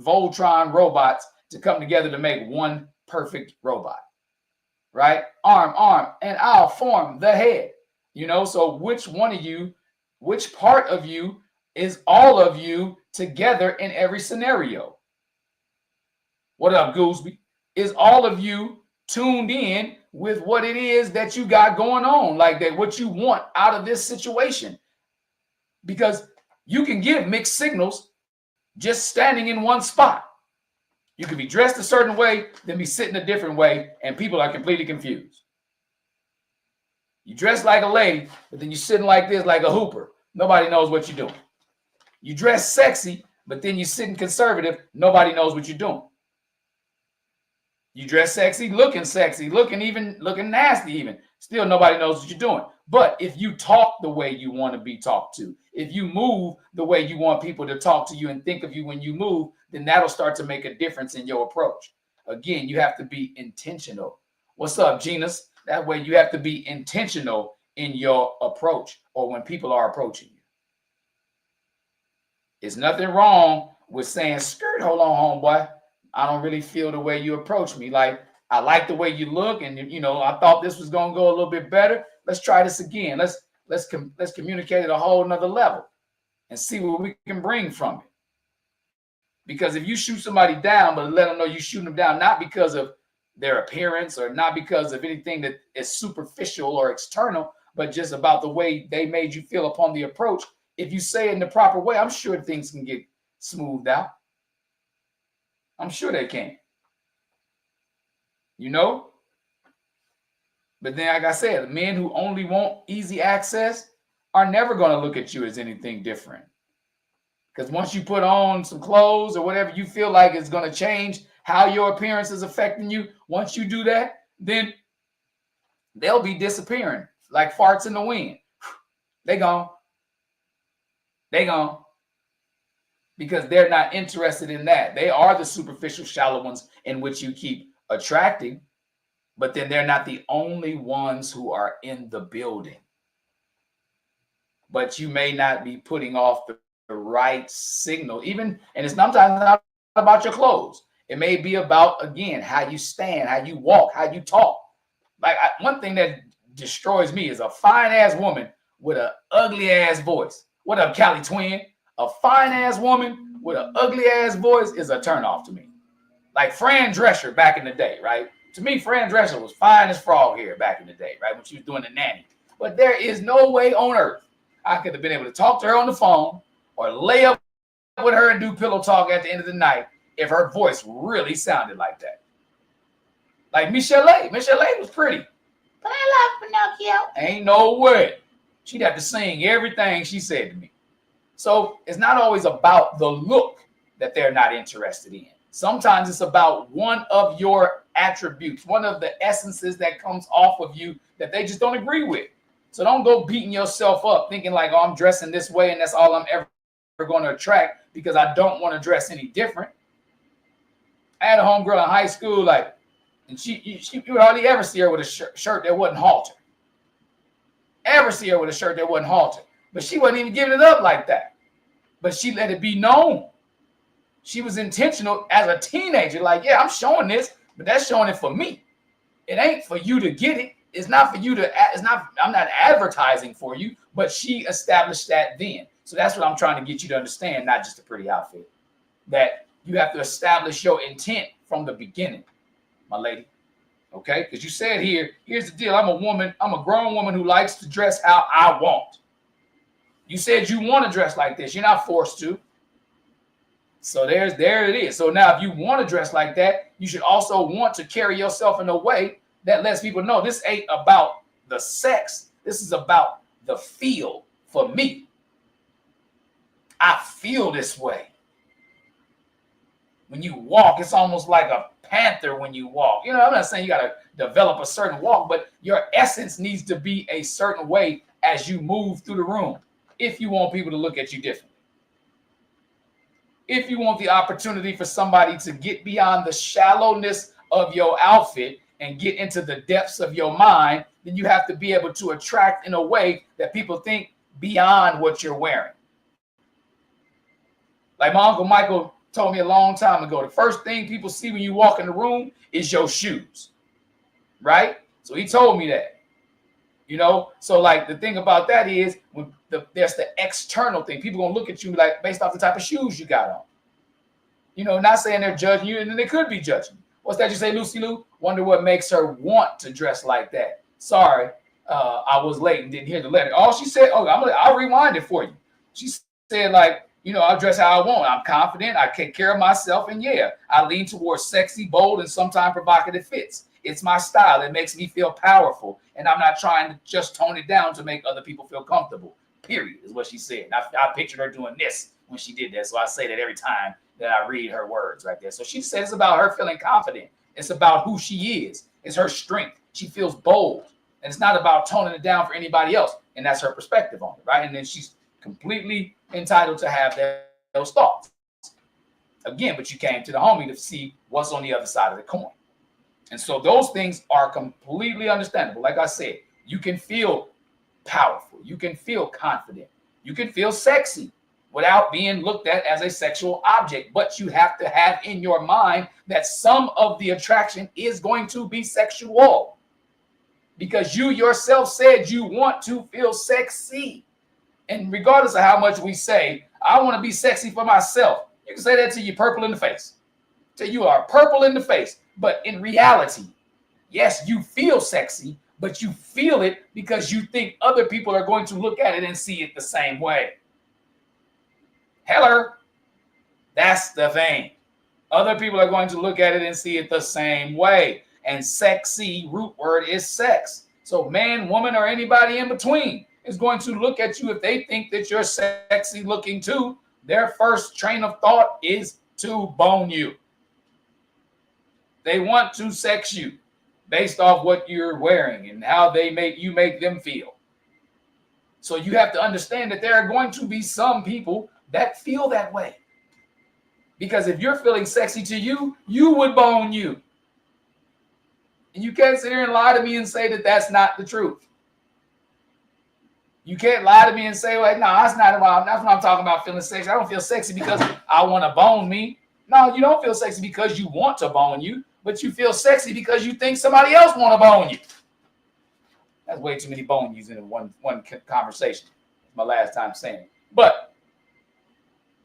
Voltron robots to come together to make one perfect robot, right? Arm, and I'll form the head. You know, so which one of you, which part of you is all of you together in every scenario? What up, Gooseby? Is all of you tuned in with what it is that you got going on, like that, what you want out of this situation? Because you can give mixed signals just standing in one spot. You can be dressed a certain way, then be sitting a different way, and people are completely confused. You dress like a lady, but then you're sitting like this, like a hooper. Nobody knows what you're doing. You dress sexy, but then you're sitting conservative. Nobody knows what you're doing. You dress sexy, looking looking nasty even. Still nobody knows what you're doing. But if you talk the way you want to be talked to, if you move the way you want people to talk to you and think of you when you move, then that'll start to make a difference in your approach. Again, you have to be intentional. What's up, Genus? That way you have to be intentional in your approach or when people are approaching you. There's nothing wrong with saying, skirt, hold on, homeboy. I don't really feel the way you approach me. Like, I like the way you look, and you know, I thought this was gonna go a little bit better. Let's try this again. Let's communicate at a whole nother level and see what we can bring from it. Because if you shoot somebody down, but let them know you shooting them down not because of their appearance or not because of anything that is superficial or external, but just about the way they made you feel upon the approach. If you say it in the proper way, I'm sure things can get smoothed out. I'm sure they can. You know? But then, like I said, men who only want easy access are never going to look at you as anything different. Because once you put on some clothes or whatever you feel like is going to change how your appearance is affecting you, once you do that, then they'll be disappearing like farts in the wind. They gone. They gone. Because they're not interested in that. They are the superficial, shallow ones in which you keep attracting, but then they're not the only ones who are in the building. But you may not be putting off the right signal, even, and it's sometimes not about your clothes. It may be about, again, how you stand, how you walk, how you talk. Like one thing that destroys me is a fine ass woman with an ugly ass voice. What up, Cali twin? A fine ass woman with an ugly ass voice is a turnoff to me. Like Fran Drescher back in the day, right? To me, Fran Drescher was fine as frog hair back in the day, right? When she was doing the nanny. But there is no way on earth I could have been able to talk to her on the phone or lay up with her and do pillow talk at the end of the night if her voice really sounded like that. Like Michelle was pretty. But I love Pinocchio. Ain't no way. She'd have to sing everything she said to me. So it's not always about the look that they're not interested in. Sometimes it's about one of your attributes, one of the essences that comes off of you that they just don't agree with. So don't go beating yourself up thinking like, oh, I'm dressing this way and that's all I'm ever going to attract because I don't want to dress any different. I had a homegirl in high school, like, and you would hardly ever see her with a shirt that wasn't halter. Ever see her with a shirt that wasn't halter. But she wasn't even giving it up like that. But she let it be known. She was intentional as a teenager. Like, yeah, I'm showing this, but that's showing it for me. It ain't for you to get it. It's not for you to, I'm not advertising for you, but she established that then. So that's what I'm trying to get you to understand, not just a pretty outfit. That you have to establish your intent from the beginning, my lady. Okay? Because you said here's the deal. I'm a grown woman who likes to dress how I want. You said you want to dress like this. You're not forced to. So there it is. So now if you want to dress like that, you should also want to carry yourself in a way that lets people know this ain't about the sex. This is about the feel for me. I feel this way. When you walk, it's almost like a panther when you walk. You know, I'm not saying you got to develop a certain walk, but your essence needs to be a certain way as you move through the room. If you want people to look at you differently. If you want the opportunity for somebody to get beyond the shallowness of your outfit and get into the depths of your mind, then you have to be able to attract in a way that people think beyond what you're wearing. Like my Uncle Michael told me a long time ago, the first thing people see when you walk in the room is your shoes, right? So he told me that, you know? So like the thing about that is when there's the external thing. People gonna look at you like based off the type of shoes you got on. You know, not saying they're judging you, and then they could be judging. What's that you say, Lucy Lou? Wonder what makes her want to dress like that. Sorry, I was late and didn't hear the letter. All she said, I'll rewind it for you. She said like, you know, I'll dress how I want. I'm confident. I take care of myself. And yeah, I lean towards sexy, bold, and sometimes provocative fits. It's my style. It makes me feel powerful. And I'm not trying to just tone it down to make other people feel comfortable. Period, is what she said. I pictured her doing this when she did that. So I say that every time that I read her words right there. So she said it's about her feeling confident. It's about who she is. It's her strength. She feels bold. And it's not about toning it down for anybody else. And that's her perspective on it, right? And then she's completely entitled to have those thoughts. Again, but you came to the homie to see what's on the other side of the coin. And so those things are completely understandable. Like I said, you can feel powerful. You can feel confident. You can feel sexy without being looked at as a sexual object. But you have to have in your mind that some of the attraction is going to be sexual. Because you yourself said you want to feel sexy. And regardless of how much we say, I want to be sexy for myself, you can say that till you're purple in the face. Till you are purple in the face. But in reality, yes, you feel sexy, but you feel it because you think other people are going to look at it and see it the same way. Hello. That's the thing. Other people are going to look at it and see it the same way. And sexy, root word is sex. So man, woman, or anybody in between is going to look at you if they think that you're sexy looking too. Their first train of thought is to bone you. They want to sex you based off what you're wearing and how they make them feel. So you have to understand that there are going to be some people that feel that way. Because if you're feeling sexy to you, you would bone you. And you can't sit here and lie to me and say that that's not the truth. You can't lie to me and say, like, no, that's not what I'm talking about, feeling sexy. I don't feel sexy because I want to bone me. No, you don't feel sexy because you want to bone you, but you feel sexy because you think somebody else want to bone you. That's way too many bone yous in one conversation. It's my last time saying it. But,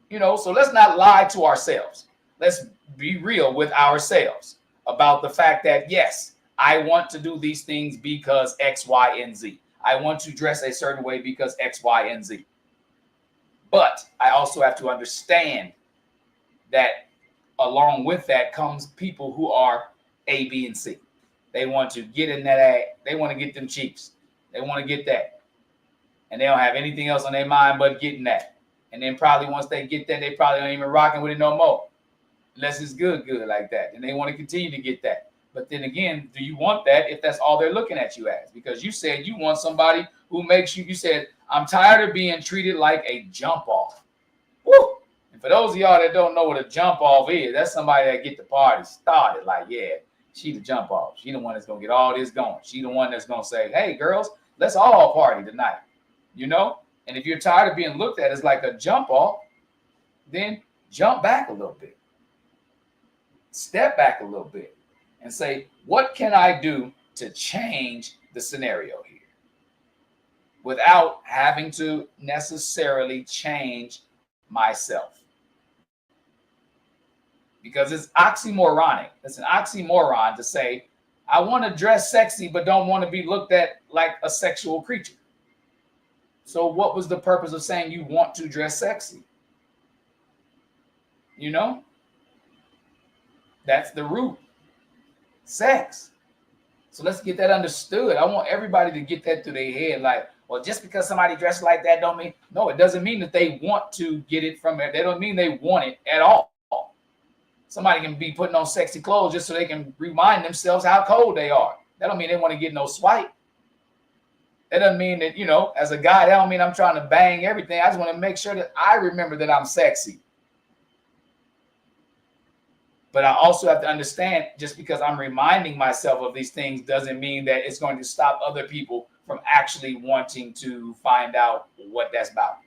you know, so let's not lie to ourselves. Let's be real with ourselves about the fact that, yes, I want to do these things because X, Y, and Z. I want to dress a certain way because X, Y, and Z. But I also have to understand that along with that comes people who are A, B, and C. They want to get in that act. They want to get them cheeks. They want to get that. And they don't have anything else on their mind but getting that. And then probably once they get that, they probably don't even rocking with it no more. Unless it's good like that. And they want to continue to get that. But then again, do you want that if that's all they're looking at you as? Because you said you want somebody who makes you said, I'm tired of being treated like a jump off. Woo! And for those of y'all that don't know what a jump off is, that's somebody that get the party started. Like, yeah, she the jump off. She the one that's going to get all this going. She the one that's going to say, hey, girls, let's all party tonight. You know? And if you're tired of being looked at as like a jump off, then jump back a little bit. Step back a little bit. And say, what can I do to change the scenario here without having to necessarily change myself? Because it's oxymoronic. It's an oxymoron to say, I want to dress sexy, but don't want to be looked at like a sexual creature. So what was the purpose of saying you want to dress sexy? You know? That's the root. Sex. So let's get that understood. I want everybody to get that through their head. Like, well, just because somebody dresses like that don't mean, no, it doesn't mean that they want to get it from it. They don't mean they want it at all. Somebody can be putting on sexy clothes just so they can remind themselves how cold they are. That don't mean they want to get no swipe. That doesn't mean that, you know, as a guy, that don't mean I'm trying to bang everything. I just want to make sure that I remember that I'm sexy. But I also have to understand, just because I'm reminding myself of these things doesn't mean that it's going to stop other people from actually wanting to find out what that's about.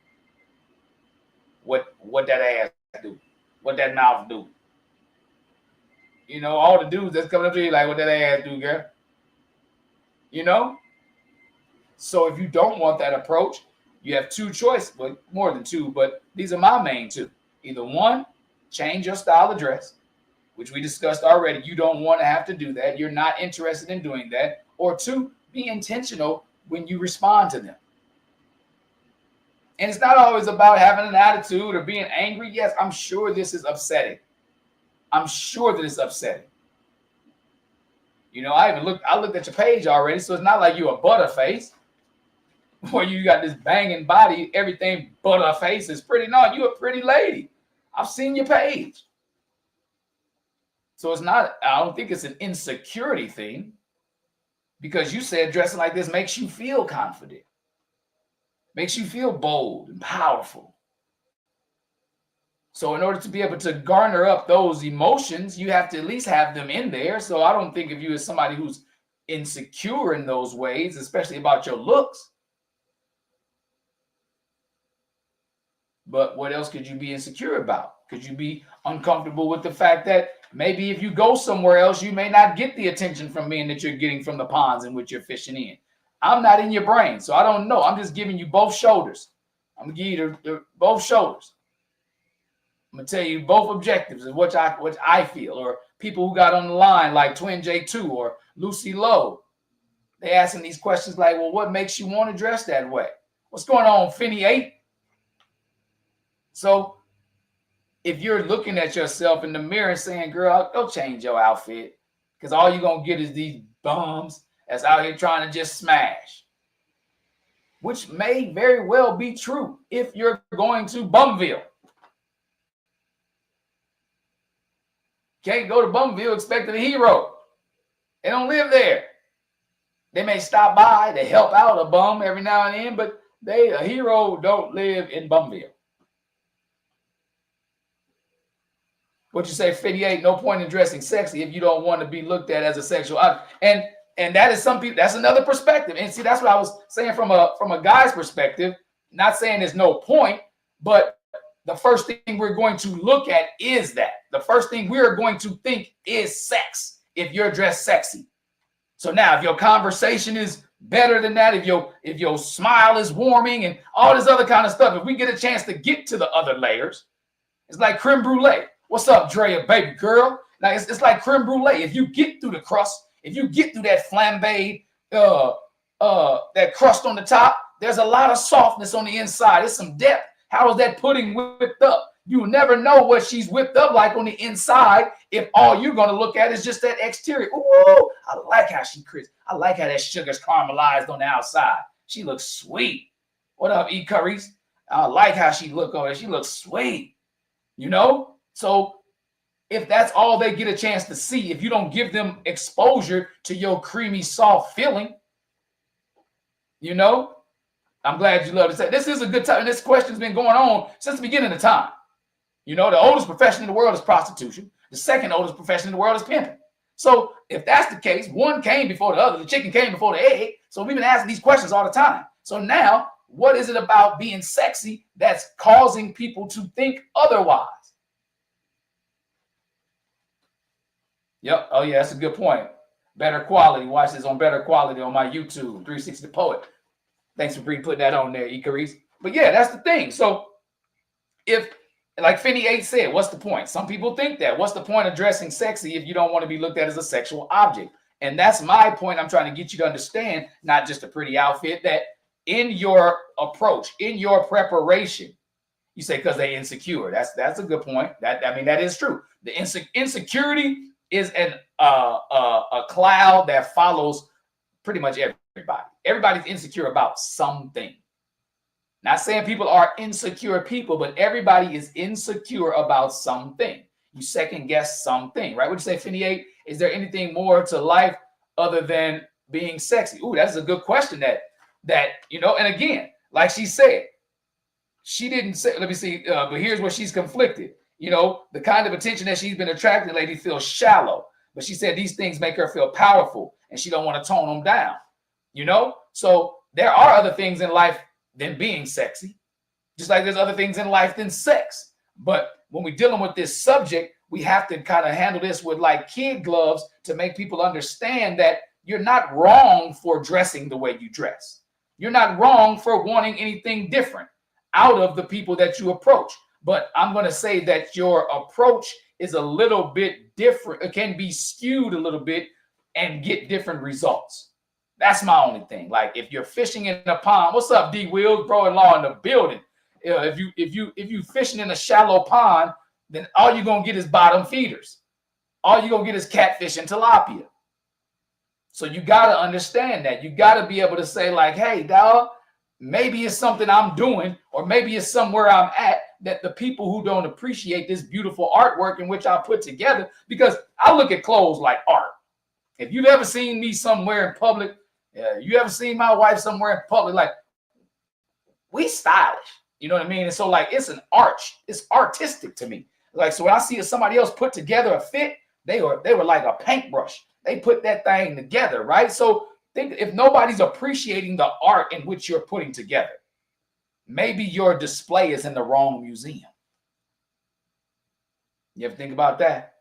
What that ass do, what that mouth do. You know, all the dudes that's coming up to you like, what that ass do, girl? You know? So if you don't want that approach, you have two choices, well, more than two, but these are my main two. Either one, change your style of dress, which we discussed already. You don't want to have to do that. You're not interested in doing that. Or two, be intentional when you respond to them. And it's not always about having an attitude or being angry. Yes, I'm sure this is upsetting. I'm sure that it's upsetting. You know, I looked at your page already, so it's not like you're a butterface where you got this banging body, everything butterface is pretty. No, you're a pretty lady. I've seen your page. So it's not, I don't think it's an insecurity thing, because you said dressing like this makes you feel confident, makes you feel bold and powerful. So in order to be able to garner up those emotions, you have to at least have them in there. So I don't think of you as somebody who's insecure in those ways, especially about your looks. But what else could you be insecure about? Could you be uncomfortable with the fact that maybe if you go somewhere else, you may not get the attention from men that you're getting from the ponds in which you're fishing in? I'm not in your brain, so I don't know. I'm just giving you both shoulders. I'm going to give you the both shoulders. I'm going to tell you both objectives of what I feel, or people who got on the line like Twin J2 or Lucy Lowe. They asking these questions like, well, what makes you want to dress that way? What's going on, Finny 8? So if you're looking at yourself in the mirror and saying, girl, go change your outfit, because all you're going to get is these bums that's out here trying to just smash, which may very well be true if you're going to Bumville. Can't go to Bumville expecting a hero. They don't live there. They may stop by to help out a bum every now and then, but a hero don't live in Bumville. What you say, 58, no point in dressing sexy if you don't want to be looked at as a sexual object. And that is some people, that's another perspective. And see, that's what I was saying from a guy's perspective. Not saying there's no point, but the first thing we're going to look at is that. The first thing we're going to think is sex if you're dressed sexy. So now if your conversation is better than that, if your smile is warming and all this other kind of stuff, if we get a chance to get to the other layers, it's like creme brulee. What's up, Drea, baby girl? Now it's like creme brulee. If you get through the crust, if you get through that flambéed, that crust on the top, there's a lot of softness on the inside. There's some depth. How is that pudding whipped up? You will never know what she's whipped up like on the inside if all you're going to look at is just that exterior. Ooh, I like how she crisp. I like how that sugar's caramelized on the outside. She looks sweet. What up, E. Curries? I like how she look over there. She looks sweet. You know? So if that's all they get a chance to see, if you don't give them exposure to your creamy, soft feeling, you know, I'm glad you love to say this is a good time. This question's been going on since the beginning of time. You know, the oldest profession in the world is prostitution. The second oldest profession in the world is pimping. So if that's the case, one came before the other. The chicken came before the egg. So we've been asking these questions all the time. So now, what is it about being sexy that's causing people to think otherwise? Yep. Oh, yeah, that's a good point. Better quality. Watch this on Better Quality on my YouTube, 360 the Poet. Thanks for putting that on there, Icaris. But yeah, that's the thing. So if, like Finny 8 said, what's the point? Some people think that. What's the point of dressing sexy if you don't want to be looked at as a sexual object? And that's my point. I'm trying to get you to understand, not just a pretty outfit, that in your approach, in your preparation, you say because they're insecure. That's a good point. That is true. The insecurity is a cloud that follows pretty much everybody. Everybody's insecure about something. Not saying people are insecure people, but everybody is insecure about something. You second guess something, right? What you say, Finny 8? Is there anything more to life other than being sexy? Ooh, that's a good question. That you know, and again, like she said, she didn't say. Let me see. But here's where she's conflicted. You know, the kind of attention that she's been attracting lately feels shallow. But she said these things make her feel powerful and she don't want to tone them down. You know, so there are other things in life than being sexy, just like there's other things in life than sex. But when we're dealing with this subject, we have to kind of handle this with like kid gloves to make people understand that you're not wrong for dressing the way you dress. You're not wrong for wanting anything different out of the people that you approach. But I'm going to say that your approach is a little bit different. It can be skewed a little bit and get different results. That's my only thing. Like if you're fishing in a pond, what's up, D Wheels, bro in law in the building? If you fishing in a shallow pond, then all you're gonna get is bottom feeders. All you're gonna get is catfish and tilapia. So you gotta understand that. You gotta be able to say, like, hey, dog, maybe it's something I'm doing, or maybe it's somewhere I'm at that the people who don't appreciate this beautiful artwork in which I put together, because I look at clothes like art. If you've ever seen me somewhere in public, you ever seen my wife somewhere in public, like, we stylish, you know what I mean? And so like, it's an art, it's artistic to me. Like, so when I see somebody else put together a fit, they were like a paintbrush. They put that thing together, right? So think if nobody's appreciating the art in which you're putting together, maybe your display is in the wrong museum. You ever think about that?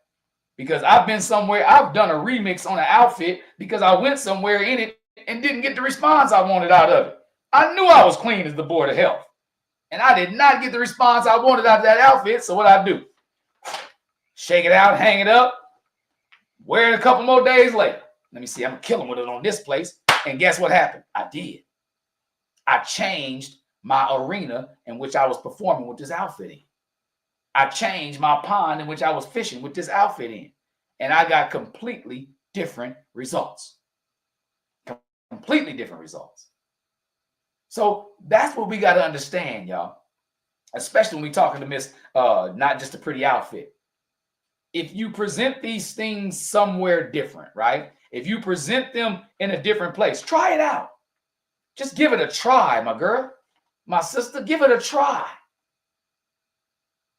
Because I've been somewhere, I've done a remix on an outfit because I went somewhere in it and didn't get the response I wanted out of it. I knew I was clean as the Board of Health, and I did not get the response I wanted out of that outfit. So what I do? Shake it out, hang it up, wear it a couple more days later. Let me see, I'm gonna kill them with it on this place. And guess what happened? I did. I changed my arena in which I was performing with this outfit in. I changed my pond in which I was fishing with this outfit in. And I got completely different results. Completely different results. So that's what we got to understand, y'all. Especially when we're talking to Miss, not just a pretty outfit. If you present these things somewhere different, right? If you present them in a different place, try it out. Just give it a try, my girl, my sister, give it a try.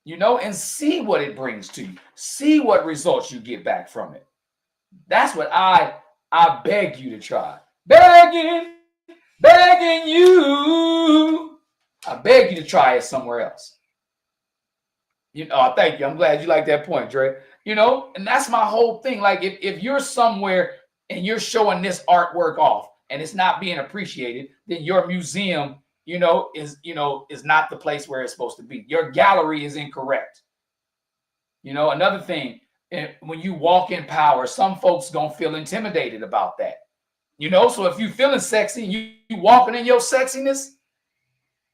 You know, and see what it brings to you. See what results you get back from it. That's what I beg you to try. Begging you. I beg you to try it somewhere else. You know, thank you. I'm glad you like that point, Dre. You know, and that's my whole thing. Like if you're somewhere and you're showing this artwork off and it's not being appreciated, then your museum, is not the place where it's supposed to be. Your gallery is incorrect. You know, another thing, when you walk in power, some folks gonna feel intimidated about that. You know, so if you feeling sexy, you walking in your sexiness,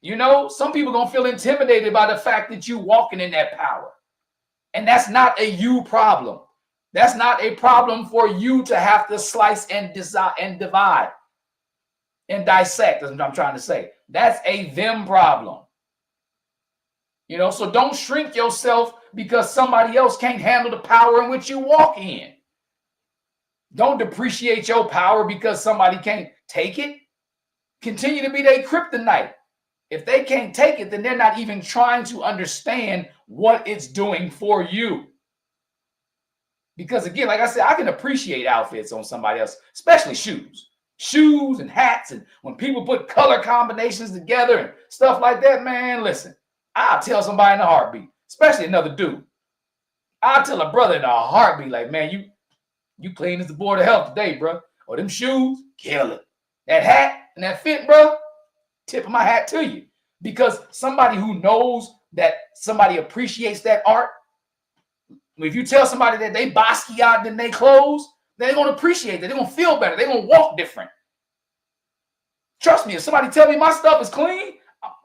you know, some people gonna feel intimidated by the fact that you walking in that power. And that's not a you problem. That's not a problem for you to have to slice and divide and dissect. That's what I'm trying to say. That's a them problem. You know, so don't shrink yourself because somebody else can't handle the power in which you walk in. Don't depreciate your power because somebody can't take it. Continue to be their kryptonite. If they can't take it, then they're not even trying to understand what it's doing for you. Because again, like I said, I can appreciate outfits on somebody else, especially shoes. Shoes and hats, and when people put color combinations together and stuff like that, man, listen, I'll tell somebody in a heartbeat, especially another dude. I'll tell a brother in a heartbeat, like, man, you clean as the Board of Health today, bro. Or them shoes, kill it. That hat and that fit, bro, tip of my hat to you. Because somebody who knows that somebody appreciates that art, if you tell somebody that they Basquiat in their clothes, they're going to appreciate that. They're going to feel better. They're going to walk different. Trust me, if somebody tell me my stuff is clean,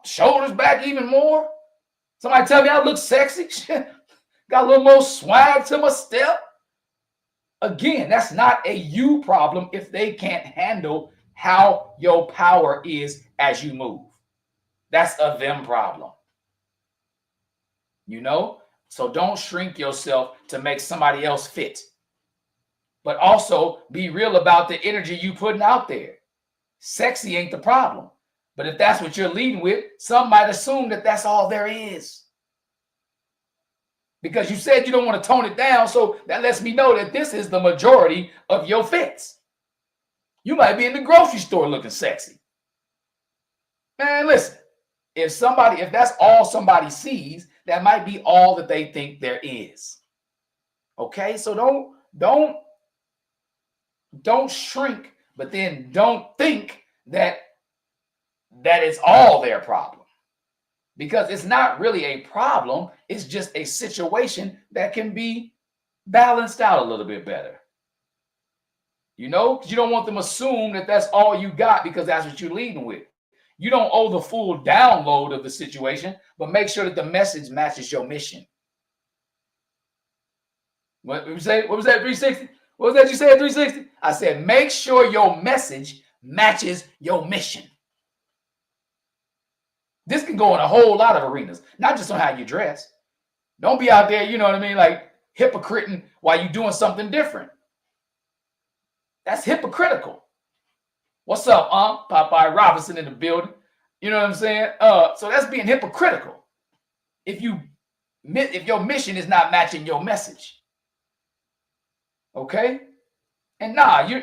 shoulders back even more. Somebody tell me I look sexy, got a little more swag to my step. Again, that's not a you problem if they can't handle how your power is as you move. That's a them problem. You know? So don't shrink yourself to make somebody else fit. But also be real about the energy you putting out there. Sexy ain't the problem. But if that's what you're leading with, some might assume that that's all there is. because you said you don't want to tone it down. So that lets me know that this is the majority of your fits. You might be in the grocery store looking sexy. Man, listen, if that's all somebody sees, that might be all that they think there is. Okay, so don't shrink, but then don't think that it's all their problem. Because it's not really a problem. It's just a situation that can be balanced out a little bit better. You know, because you don't want them to assume that that's all you got because that's what you're leading with. You don't owe the full download of the situation, but make sure that the message matches your mission. What was that? 360? What was that you said, 360? I said, make sure your message matches your mission. This can go in a whole lot of arenas, not just on how you dress. Don't be out there, you know what I mean, like hypocriting while you're doing something different. That's hypocritical. What's up, Popeye Robinson in the building? You know what I'm saying? So that's being hypocritical. If your mission is not matching your message. Okay? And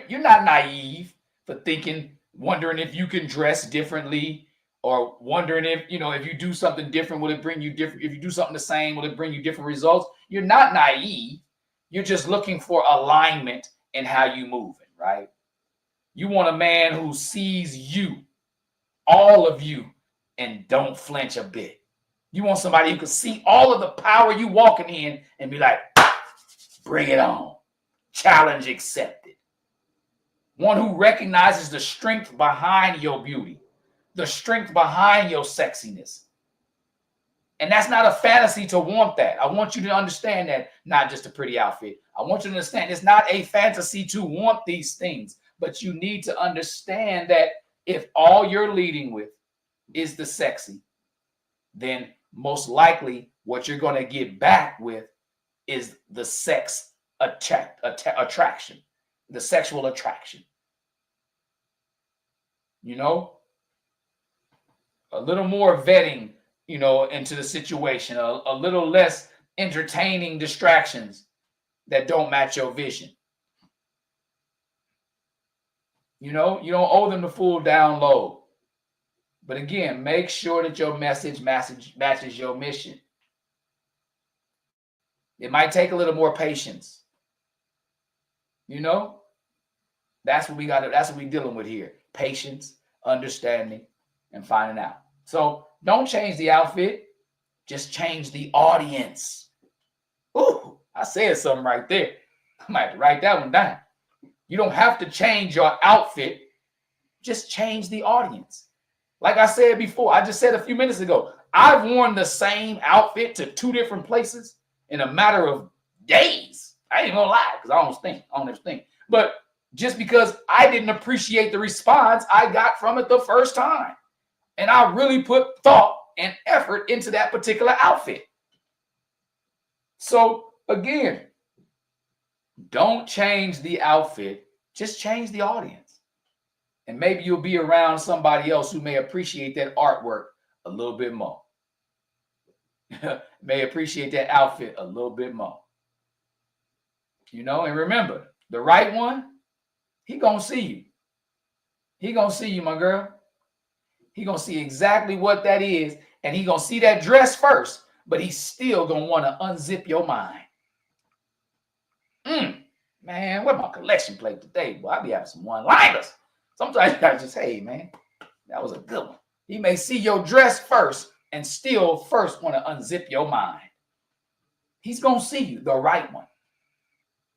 you're not naive for wondering if you can dress differently, or wondering if you do something different, will it bring you different? If you do something the same, will it bring you different results? You're not naive. You're just looking for alignment in how you moving, right? You want a man who sees you, all of you, and don't flinch a bit. You want somebody who can see all of the power you walking in and be like, bring it on. Challenge accepted. One who recognizes the strength behind your beauty, the strength behind your sexiness. And that's not a fantasy to want that. I want you to understand that, not just a pretty outfit. I want you to understand it's not a fantasy to want these things, but you need to understand that if all you're leading with is the sexy, then most likely what you're going to get back with is the sex attraction, the sexual attraction. You know? A little more vetting, into the situation, a little less entertaining distractions that don't match your vision. You don't owe them the full download. But again, make sure that your message matches your mission. It might take a little more patience. That's what we're dealing with here. Patience, understanding, and finding out. So don't change the outfit, just change the audience. Ooh, I said something right there. I might have to write that one down. You don't have to change your outfit, just change the audience. Like I said before, I just said a few minutes ago, I've worn the same outfit to 2 different places in a matter of days. I ain't gonna lie, because I don't ever think. But just because I didn't appreciate the response I got from it the first time. And I really put thought and effort into that particular outfit. So again, don't change the outfit, just change the audience. And maybe you'll be around somebody else who may appreciate that artwork a little bit more. May appreciate that outfit a little bit more. And remember, the right one, he gonna see you. He gonna see you, my girl. He gonna see exactly what that is, and he gonna see that dress first, but he's still gonna want to unzip your mind. Man, where's my collection plate today? Boy, I be having some one-liners. Sometimes you gotta just, hey, man, that was a good one. He may see your dress first and still first want to unzip your mind. He's gonna see you, the right one.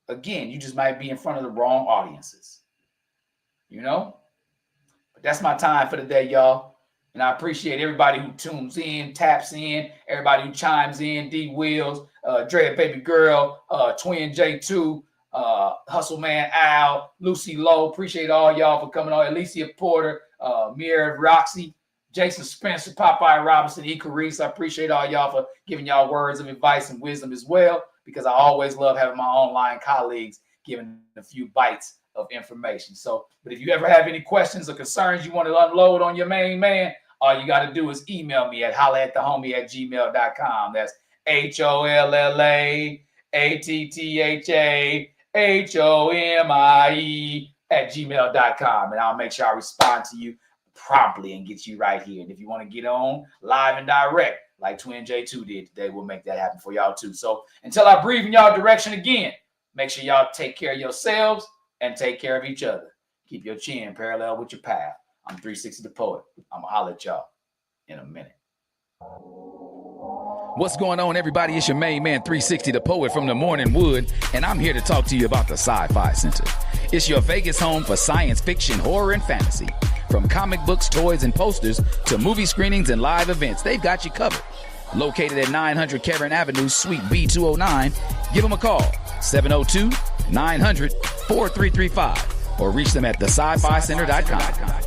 Again, you just might be in front of the wrong audiences. But that's my time for the day, y'all. And I appreciate everybody who tunes in, taps in, everybody who chimes in, D Wills, Drea Baby Girl, Twin J2, Hustle Man Al, Lucy Lowe. Appreciate all y'all for coming on. Alicia Porter, Mira Roxy, Jason Spencer, Popeye Robinson, E. Carice. I appreciate all y'all for giving y'all words of advice and wisdom as well, because I always love having my online colleagues giving a few bites of information. So, but if you ever have any questions or concerns you want to unload on your main man, all you got to do is email me at hollaatthehomie@gmail.com. That's HollaHomie@gmail.com. And I'll make sure I respond to you promptly and get you right here. And if you want to get on live and direct, like Twin J2 did today, we'll make that happen for y'all too. So until I breathe in y'all direction again, make sure y'all take care of yourselves and take care of each other. Keep your chin parallel with your path. I'm 360 the Poet. I'm going to holler at y'all in a minute. What's going on, everybody? It's your main man, 360 the Poet from the Morning Wood, and I'm here to talk to you about the Sci-Fi Center. It's your Vegas home for science fiction, horror, and fantasy. From comic books, toys, and posters to movie screenings and live events, they've got you covered. Located at 900 Cameron Avenue, Suite B209, give them a call, 702-900-4335, or reach them at thescificenter.com.